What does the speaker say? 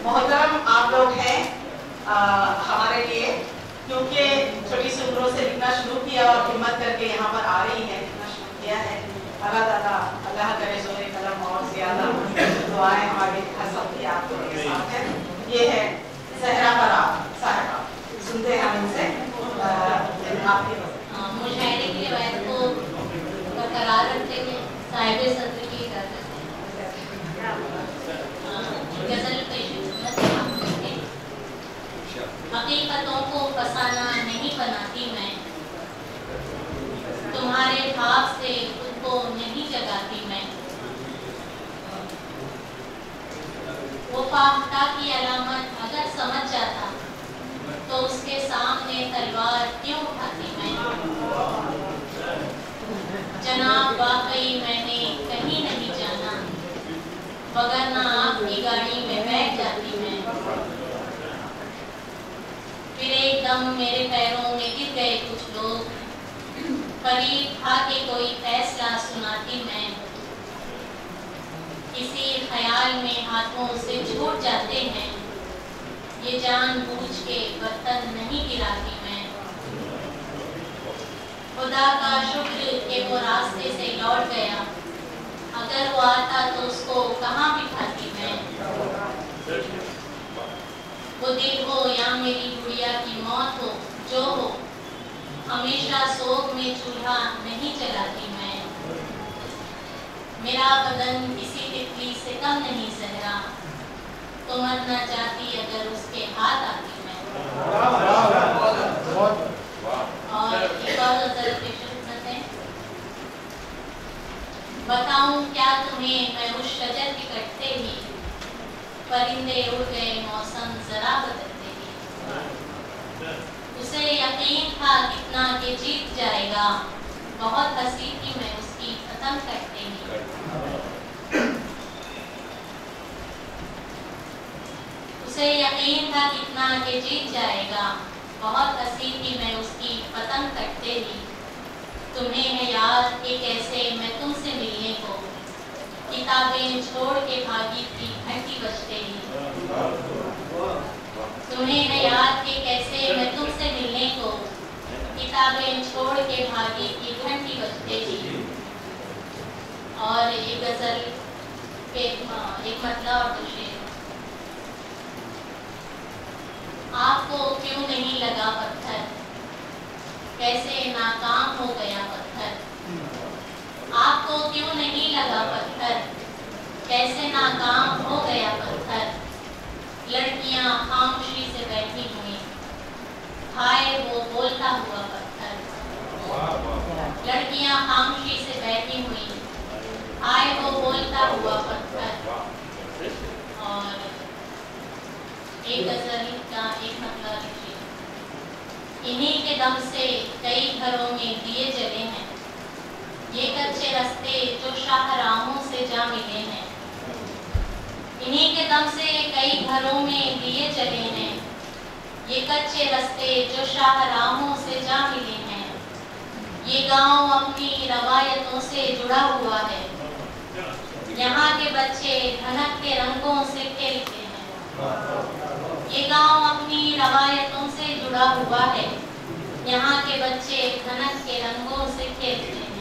मोहतरम आप लोग हैं हमारे लिए, क्योंकि छोटी सी उम्रों से लिखना शुरू किया और हिम्मत करके यहाँ पर आ रही है, लिखना शुरू किया है। अल्लाह ताला अल्लाह करे ज़ोरे कलम और ज़्यादा दुआएं हमारे हर सबकी आप लोगों के साथ है। ये है ज़हरा फराह साहिबा, सुनते हैं हम इनसे आपकी मुशायरे की रवायत को बरकरार रखते हुए साहिब सत्र की गजल हकीकतों को फसाना नहीं बनाती मैं, तुम्हारे भाव से खुद को नहीं जगाती मैं। वो पाहता की अलामत अगर समझ जाता तो उसके सामने तलवार क्यों उठाती मैं। जनाब वाकई मैंने कहीं नहीं जाना, वगरना आपकी गाड़ी में बैठ जाती मैं। फिर एकदम मेरे पैरों में गिर गए कुछ लोग, करीब आके कोई फैसला सुनाती मैं। किसी ख्याल में हाथों से छूट जाते हैं, ये जानबूझ के बर्तन नहीं गिराती मैं। खुदा का शुक्र कि वो रास्ते से लौट गया, अगर वो आता तो उसको कहाँ बिठाती मैं। वो दिल हो या मेरी गुड़िया की मौत हो, जो हो हमेशा सोग में चूल्हा नहीं जलाती मैं। मेरा बदन किसी तितली से कम नहीं सहरा, तो मरना चाहती अगर उसके हाथ आती मैं। और एक और गजल पेश खिदमत है। बताऊं क्या तुम्हें मैं उस शजर के कटते ही, परिंदे उड़ गए मौसम जरा बदलते ही। उसे यकीन था कितना कि जीत जाएगा, बहुत हंसी थी मैं उसकी खत्म करते ही। उसे यकीन था कितना कि जीत जाएगा, बहुत हंसी थी मैं उसकी पतंग कटते ही। तुम्हें है याद कि कैसे मैं तुमसे मिलने को किताबें छोड़ के भागी थी घंटी बजते ही। तुम्हें है याद कि कैसे मैं तुमसे मिलने को किताबें छोड़ के भागी थी घंटी बजते ही। और ये गजल के एक मतलब और शेर। आपको क्यों नहीं लगा पत्थर, कैसे नाकाम हो गया पत्थर। आपको क्यों नहीं लगा पत्थर, कैसे नाकाम हो गया पत्थर। लड़कियां खामोशी से बैठी हुई, हाय वो बोलता हुआ पत्थर। लड़कियां खामोशी से बैठी हुई, हाय वो बोलता हुआ पत्थर। और एक गजल का एक मतलब लिखिए। इन्हीं के दम से कई घरों में दिए जले हैं, ये कच्चे रास्ते जो शाहराहों से जा मिले हैं। इन्हीं के दम से कई घरों में दिए जले हैं, ये कच्चे रास्ते जो शाहराहों से जा मिले हैं। ये गांव अपनी रवायतों से जुड़ा हुआ है, यहाँ के बच्चे धनक के रंगों से खेलते हैं। ये गांव अपनी रवायतों से जुड़ा हुआ है, यहाँ के बच्चे धनक के रंगों से खेलते हैं।